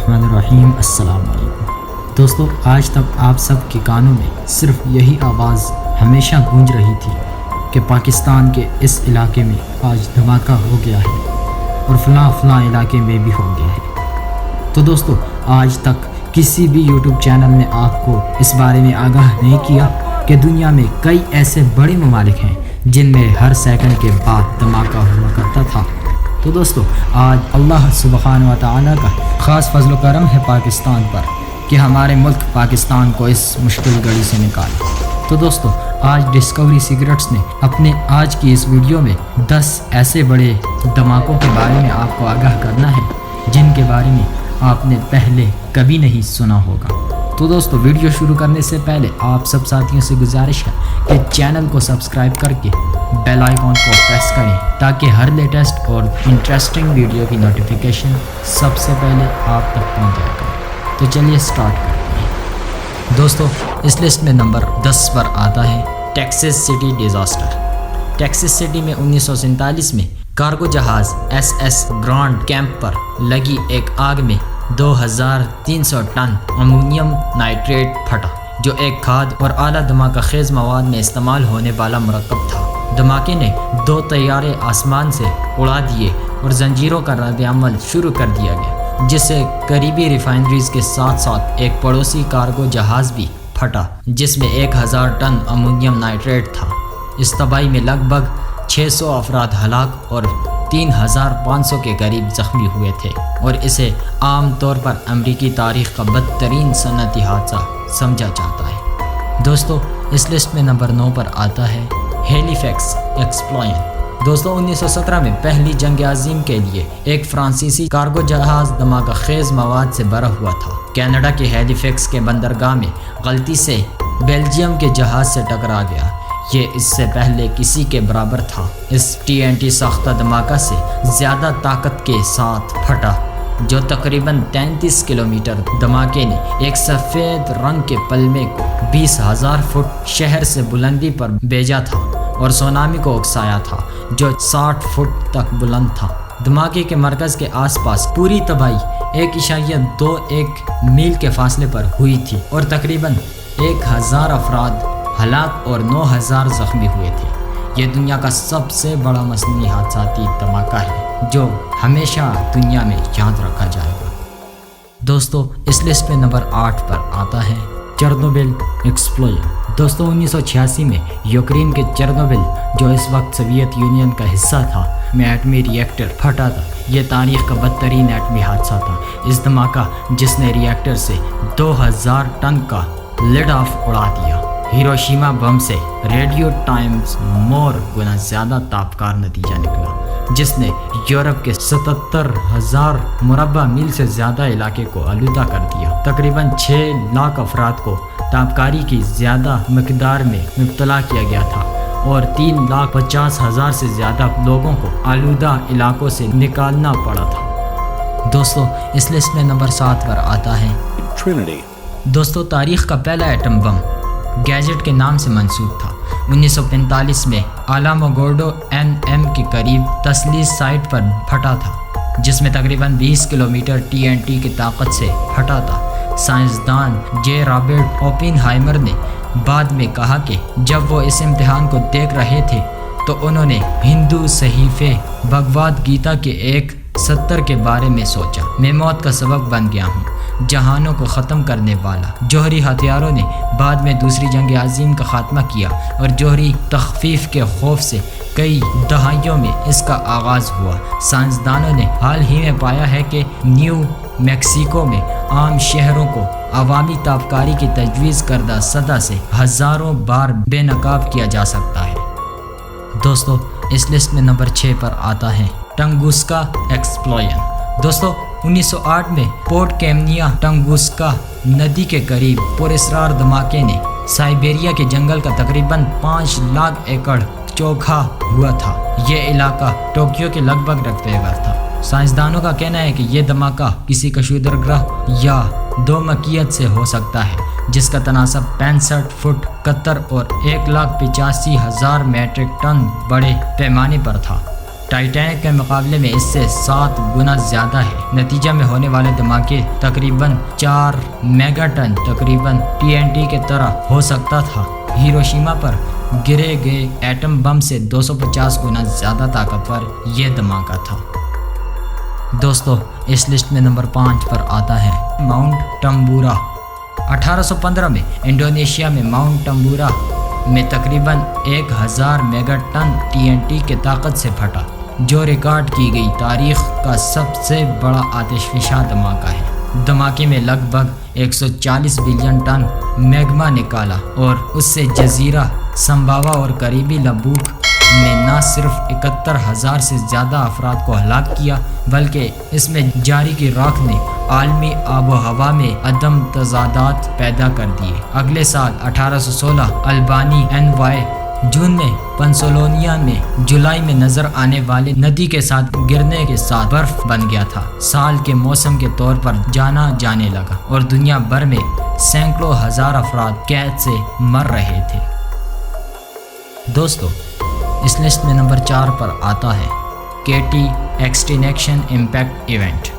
الرحمن الرحیم۔ السلام علیکم دوستو، آج تک آپ سب کے کانوں میں صرف یہی آواز ہمیشہ گونج رہی تھی کہ پاکستان کے اس علاقے میں آج دھماکہ ہو گیا ہے اور فلاں علاقے میں بھی ہو گیا ہے۔ تو دوستو، آج تک کسی بھی یوٹیوب چینل نے آپ کو اس بارے میں آگاہ نہیں کیا کہ دنیا میں کئی ایسے بڑے ممالک ہیں جن میں ہر سیکنڈ کے بعد دھماکہ ہوا کرتا تھا۔ تو دوستو، آج اللہ سبحانہ و تعالیٰ کا خاص فضل و کرم ہے پاکستان پر کہ ہمارے ملک پاکستان کو اس مشکل گھڑی سے نکالا۔ تو دوستو، آج ڈسکوری سیکرٹس نے اپنے آج کی اس ویڈیو میں 10 ایسے بڑے دھماکوں کے بارے میں آپ کو آگاہ کرنا ہے جن کے بارے میں آپ نے پہلے کبھی نہیں سنا ہوگا۔ تو دوستو، ویڈیو شروع کرنے سے پہلے آپ سب ساتھیوں سے گزارش ہے کہ چینل کو سبسکرائب کر کے بیل آئیکن کو پریس کریں تاکہ ہر لیٹسٹ اور انٹرسٹنگ ویڈیو کی نوٹیفیکیشن سب سے پہلے آپ تک پہنچ جائے گا۔ تو چلیے سٹارٹ کرتے ہیں۔ دوستو، اس لسٹ میں نمبر 10 پر آتا ہے Texas city disaster. Texas city میں 1947 میں کارگو جہاز SS گرانڈ کیمپ پر لگی ایک آگ میں 2300 ٹن امونیم نائٹریٹ پھٹا، جو ایک کھاد اور اعلیٰ دھماکہ خیز مواد میں استعمال ہونے والا مرکب تھا۔ دھماکے نے 2 طیارے آسمان سے اڑا دیے اور زنجیروں کا رد عمل شروع کر دیا گیا، جس سے قریبی ریفائنریز کے ساتھ ساتھ ایک پڑوسی کارگو جہاز بھی پھٹا جس میں 1000 ٹن امونیم نائٹریٹ تھا۔ اس تباہی میں لگ بھگ 600 افراد ہلاک اور 3500 کے قریب زخمی ہوئے تھے، اور اسے عام طور پر امریکی تاریخ کا بدترین صنعتی حادثہ سمجھا جاتا ہے۔ دوستو، اس لسٹ میں نمبر 9 پر آتا ہے ہیلیفیکس ایکسپلوژن۔ دوستو، 1917 میں پہلی جنگ عظیم کے لیے ایک فرانسیسی کارگو جہاز دھماکہ خیز مواد سے بھرا ہوا تھا۔ کینیڈا کے ہیلیفیکس کے بندرگاہ میں غلطی سے بیلجیم کے جہاز سے ٹکرا گیا۔ یہ اس سے پہلے کسی کے برابر تھا۔ اس TNT ساختہ دھماکہ سے زیادہ طاقت کے ساتھ پھٹا، جو تقریباً 33 کلومیٹر۔ دھماکے نے ایک سفید رنگ کے پلمے کو 20,000 فٹ شہر سے بلندی پر بھیجا تھا اور سونامی کو اکسایا تھا جو 60 فٹ تک بلند تھا۔ دھماکے کے مرکز کے آس پاس پوری تباہی 1.21 میل کے فاصلے پر ہوئی تھی اور تقریباً 1000 افراد ہلاک اور 9000 زخمی ہوئے تھے۔ یہ دنیا کا سب سے بڑا مصنوعی حادثاتی دھماکہ ہے جو ہمیشہ دنیا میں یاد رکھا جائے گا۔ دوستو، اس لسٹ میں نمبر 8 پر آتا ہے چرنوبل ایکسپلوژن۔ دوستو، 1986 میں یوکرین کے چرنوبل، جو اس وقت سوویت یونین کا حصہ تھا، میں ایٹمی ری ایکٹر پھٹا تھا۔ یہ تاریخ کا بدترین ایٹمی حادثہ تھا۔ اس دھماکہ جس نے ری ایکٹر سے 2000 ٹن کا لیڈ آف اڑا دیا، ہیروشیما بم سے ریڈیو ٹائمز مور گنا زیادہ تابکار نتیجہ نکلا، جس نے یورپ کے 77,000 مربع میل سے زیادہ علاقے کو آلودہ کر دیا۔ تقریباً 6 لاکھ افراد کو تابکاری کی زیادہ مقدار میں مبتلا کیا گیا تھا اور 3,50,000 سے زیادہ لوگوں کو آلودہ علاقوں سے نکالنا پڑا تھا۔ دوستو، اس لسٹ میں نمبر 7 پر آتا ہے ٹرینٹی۔ دوستو، تاریخ کا پہلا ایٹم بم گیجٹ کے نام سے منسوب تھا۔ 1945 میں آلاموگورڈو NM کے قریب تسلیس سائٹ پر پھٹا تھا، جس میں تقریباً 20 کلومیٹر TNT کی طاقت سے پھٹا تھا۔ سائنسدان جے رابرٹ اوپن ہائمر نے بعد میں کہا کہ جب وہ اس امتحان کو دیکھ رہے تھے تو انہوں نے ہندو صحیفے بھگواد گیتا کے ایک 70 کے بارے میں سوچا۔ میں موت کا سبب بن گیا ہوں، جہانوں کو ختم کرنے والا۔ جوہری ہتھیاروں نے بعد میں دوسری جنگ عظیم کا خاتمہ کیا اور جوہری تخفیف کے خوف سے کئی دہائیوں میں اس کا آغاز ہوا۔ سائنسدانوں نے حال ہی میں پایا ہے کہ نیو میکسیکو میں عام شہروں کو عوامی تابکاری کی تجویز کردہ سطح سے ہزاروں بار بے نقاب کیا جا سکتا ہے۔ دوستو، اس لسٹ میں نمبر 6 پر آتا ہے ٹنگوسکا ایکسپلوژن۔ دوستو، 1908 میں پورٹ کیمنیا ٹنگوسکا ندی کے قریب پراسرار دھماکے نے سائبیریا کے جنگل کا تقریباً 5 لاکھ ایکڑ چوکھا ہوا تھا۔ یہ علاقہ ٹوکیو کے لگ بھگ رقبے پر تھا۔ سائنسدانوں کا کہنا ہے کہ یہ دھماکہ کسی کشیدہ گرہ یا دو مکیت سے ہو سکتا ہے، جس کا تناسب 65 فٹ قطر اور 1,85,000 میٹرک ٹن بڑے پیمانے پر تھا۔ ٹائٹینک کے مقابلے میں اس سے 7 گنا زیادہ ہے۔ نتیجہ میں ہونے والے دھماکے تقریباً 4 میگا ٹن تقریباً TNT کے طرح ہو سکتا تھا۔ ہیروشیما پر گرے گئے ایٹم بم سے 250 گنا زیادہ طاقتور یہ دھماکہ تھا۔ دوستو اس لسٹ میں نمبر 5 پر آتا ہے ماؤنٹ ٹمبورا۔ 1815 میں انڈونیشیا میں ماؤنٹ ٹمبورا میں تقریباً 1000 میگا ٹن TNT کے طاقت سے پھٹا، جو ریکارڈ کی گئی تاریخ کا سب سے بڑا آتش فشاں دھماکہ ہے۔ دھماکے میں لگ بھگ 140 بلین ٹن میگما نکالا اور اس سے جزیرہ سمباوا اور قریبی لبوک نے نہ صرف 71,000 سے زیادہ افراد کو ہلاک کیا، بلکہ اس میں جاری کی راکھ نے عالمی آب و ہوا میں عدم تضادات پیدا کر دیے۔ اگلے سال 1816 البانی NY جون میں پنسلوانیا میں جولائی میں نظر آنے والے ندی کے ساتھ گرنے کے ساتھ برف بن گیا تھا۔ سال کے موسم کے طور پر جانا جانے لگا اور دنیا بھر میں سینکڑوں ہزار افراد قید سے مر رہے تھے۔ دوستو اس لسٹ میں نمبر 4 پر آتا ہے KT ایکسٹینکشن امپیکٹ ایونٹ۔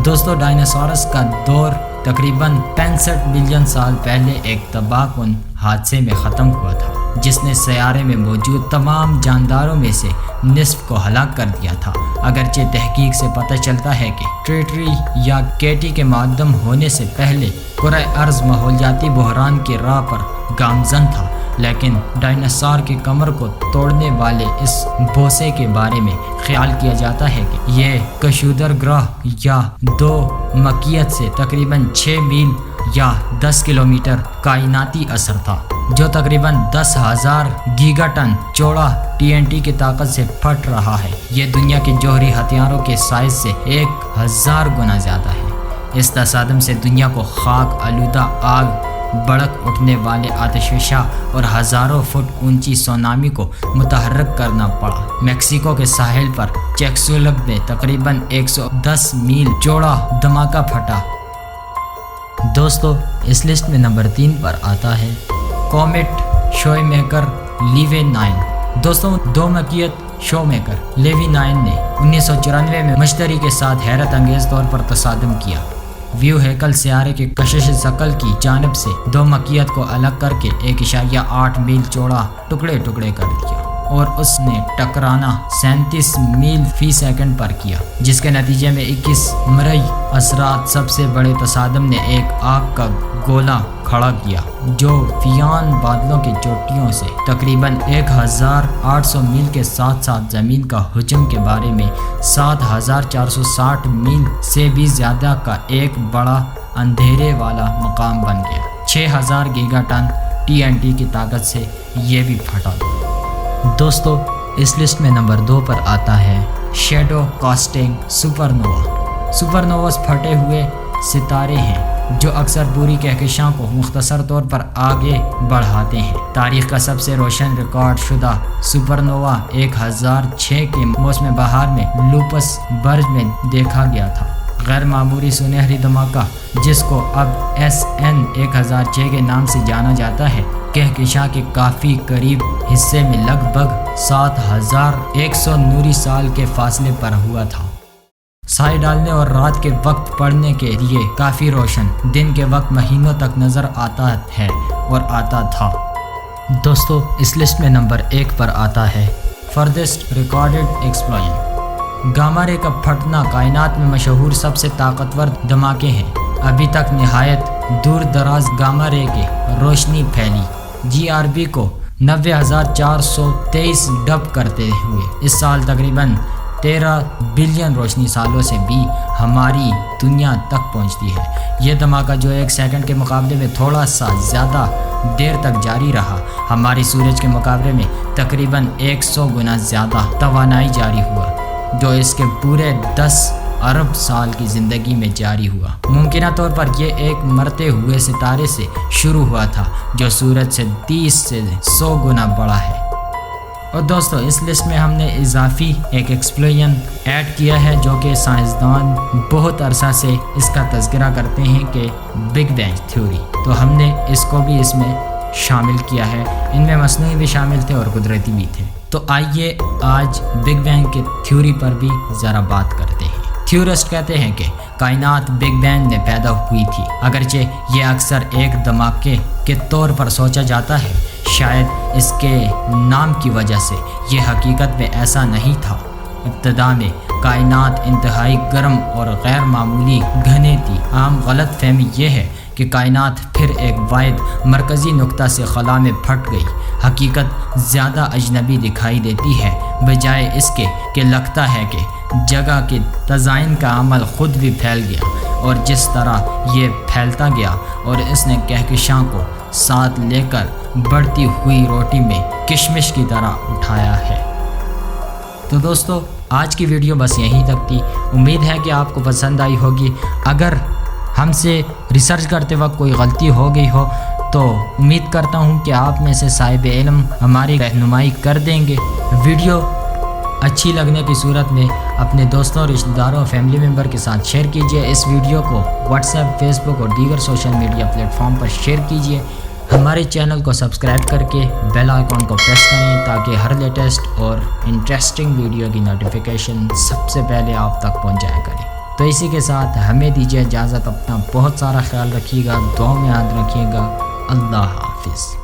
دوستو ڈائناسورس کا دور تقریباً 65 بلین سال پہلے ایک تباہ کن حادثے میں ختم ہوا تھا، جس نے سیارے میں موجود تمام جانداروں میں سے نصف کو ہلاک کر دیا تھا۔ اگرچہ تحقیق سے پتہ چلتا ہے کہ ٹریٹری یا KT کے معدم ہونے سے پہلے کرۂ ارض ماحولیاتی بحران کی راہ پر گامزن تھا، لیکن ڈائناسور کی کمر کو توڑنے والے اس بوسے کے بارے میں خیال کیا جاتا ہے کہ یہ کشودر گرہ یا 2 مکیت سے تقریباً 6 میل یا 10 کلومیٹر کائناتی اثر تھا، جو تقریباً 10,000 گیگا ٹن چوڑا TNT کی طاقت سے پھٹ رہا ہے۔ یہ دنیا کے جوہری ہتھیاروں کے سائز سے 1000 گنا زیادہ ہے۔ اس تصادم سے دنیا کو خاک آلودہ آگ، بڑک اٹھنے والے آتش فشاں اور ہزاروں فٹ اونچی سونامی کو متحرک کرنا پڑا۔ میکسیکو کے ساحل پر چیکسولب میں تقریباً 110 میل چوڑا دھماکہ پھٹا۔ دوستو اس لسٹ میں نمبر 3 پر آتا ہے کومیٹ شوئے میکر لیوی 9۔ دوستوں 2 مکیت شو میکر لیوی 9 نے 1994 میں مشتری کے ساتھ حیرت انگیز طور پر تصادم کیا۔ ویو ہیکل سیارے کے کشش ثقل کی جانب سے 2 مکیت کو الگ کر کے 1.8 میل چوڑا ٹکڑے کر دیا اور اس نے ٹکرانا 37 میل فی سیکنڈ پر کیا، جس کے نتیجے میں 21 مرئی اثرات۔ سب سے بڑے تصادم نے ایک آگ کا گولہ کھڑا کیا جو فیان بادلوں کی چوٹیوں سے تقریباً 1800 میل کے ساتھ ساتھ زمین کا حجم کے بارے میں 7460 میل سے بھی زیادہ کا ایک بڑا اندھیرے والا مقام بن گیا۔ 6000 گیگا ٹن TNT کی طاقت سے یہ بھی پھٹا۔ دوستو اس لسٹ میں نمبر 2 پر آتا ہے شیڈو کاسٹنگ سپرنووا۔ سپرنوواز پھٹے ہوئے ستارے ہیں جو اکثر پوری کہکشاں کو مختصر طور پر آگے بڑھاتے ہیں۔ تاریخ کا سب سے روشن ریکارڈ شدہ سپرنووا 1006 کے موسم بہار میں لوپس برج میں دیکھا گیا تھا۔ غیر معمولی سنہری دھماکہ، جس کو اب SN 1006 کے نام سے جانا جاتا ہے، کہکشاں کے کافی قریب حصے میں لگ بھگ 7100 نوری سال کے فاصلے پر ہوا تھا۔ سائے ڈالنے اور رات کے وقت پڑھنے کے لیے کافی روشن، دن کے وقت مہینوں تک نظر آتا ہے اور آتا تھا۔ دوستو اس لسٹ میں نمبر 1 پر آتا ہے فردسٹ ریکارڈڈ ایکسپلوژن۔ گاما رے کا پھٹنا کائنات میں مشہور سب سے طاقتور دھماکے ہیں۔ ابھی تک نہایت دور دراز گاما رے کے روشنی پھیلی GRB کو 90,423 ڈب کرتے ہوئے اس سال تقریباً 13 بلین روشنی سالوں سے بھی ہماری دنیا تک پہنچتی ہے۔ یہ دھماکہ جو 1 سیکنڈ کے مقابلے میں تھوڑا سا زیادہ دیر تک جاری رہا، ہماری سورج کے مقابلے میں تقریباً 100 گنا زیادہ توانائی جاری ہوا، جو اس کے پورے 10 ارب سال کی زندگی میں جاری ہوا۔ ممکنہ طور پر یہ ایک مرتے ہوئے ستارے سے شروع ہوا تھا جو سورج سے 30 سے 100 گنا بڑا ہے۔ اور دوستو اس لسٹ میں ہم نے اضافی ایک ایکسپلوژن ایڈ کیا ہے جو کہ سائنسدان بہت عرصہ سے اس کا تذکرہ کرتے ہیں کہ بگ بینگ تھیوری، تو ہم نے اس کو بھی اس میں شامل کیا ہے۔ ان میں مصنوعی بھی شامل تھے اور قدرتی بھی تھے۔ تو آئیے آج بگ بینگ کے تھیوری پر بھی ذرا بات کرتے ہیں۔ تھیورسٹ کہتے ہیں کہ کائنات بگ بینگ میں پیدا ہوئی تھی، اگرچہ یہ اکثر ایک دھماکے کے طور پر سوچا جاتا ہے، شاید اس کے نام کی وجہ سے یہ حقیقت میں ایسا نہیں تھا۔ ابتدا میں کائنات انتہائی گرم اور غیر معمولی گھنے تھی۔ عام غلط فہمی یہ ہے کہ کائنات پھر ایک واحد مرکزی نقطہ سے خلا میں پھٹ گئی۔ حقیقت زیادہ اجنبی دکھائی دیتی ہے، بجائے اس کے کہ لگتا ہے کہ جگہ کے تزائن کا عمل خود بھی پھیل گیا، اور جس طرح یہ پھیلتا گیا اور اس نے کہکشاں کو ساتھ لے کر بڑھتی ہوئی روٹی میں کشمش کی طرح اٹھایا ہے۔ تو دوستو، آج کی ویڈیو بس یہیں تک تھی۔ امید ہے کہ آپ کو پسند آئی ہوگی۔ اگر ہم سے ریسرچ کرتے وقت کوئی غلطی ہو گئی ہو تو امید کرتا ہوں کہ آپ میں سے صاحب علم ہماری رہنمائی کر دیں گے۔ ویڈیو اچھی لگنے کی صورت میں اپنے دوستوں، رشتہ داروں اور فیملی ممبر کے ساتھ شیئر کیجیے۔ اس ویڈیو کو واٹس ایپ، فیس بک اور دیگر سوشل میڈیا پلیٹ فارم پر شیئر کیجیے۔ ہمارے چینل کو سبسکرائب کر کے بیل آئیکن کو پریس کریں تاکہ ہر لیٹسٹ اور انٹرسٹنگ ویڈیو کی نوٹیفیکیشن سب سے پہلے آپ تک پہنچایا کریں۔ تو اسی کے ساتھ ہمیں دیجیے اجازت۔ اپنا بہت سارا خیال رکھیے گا، دعاؤں میں یاد رکھیے گا۔ اللہ حافظ۔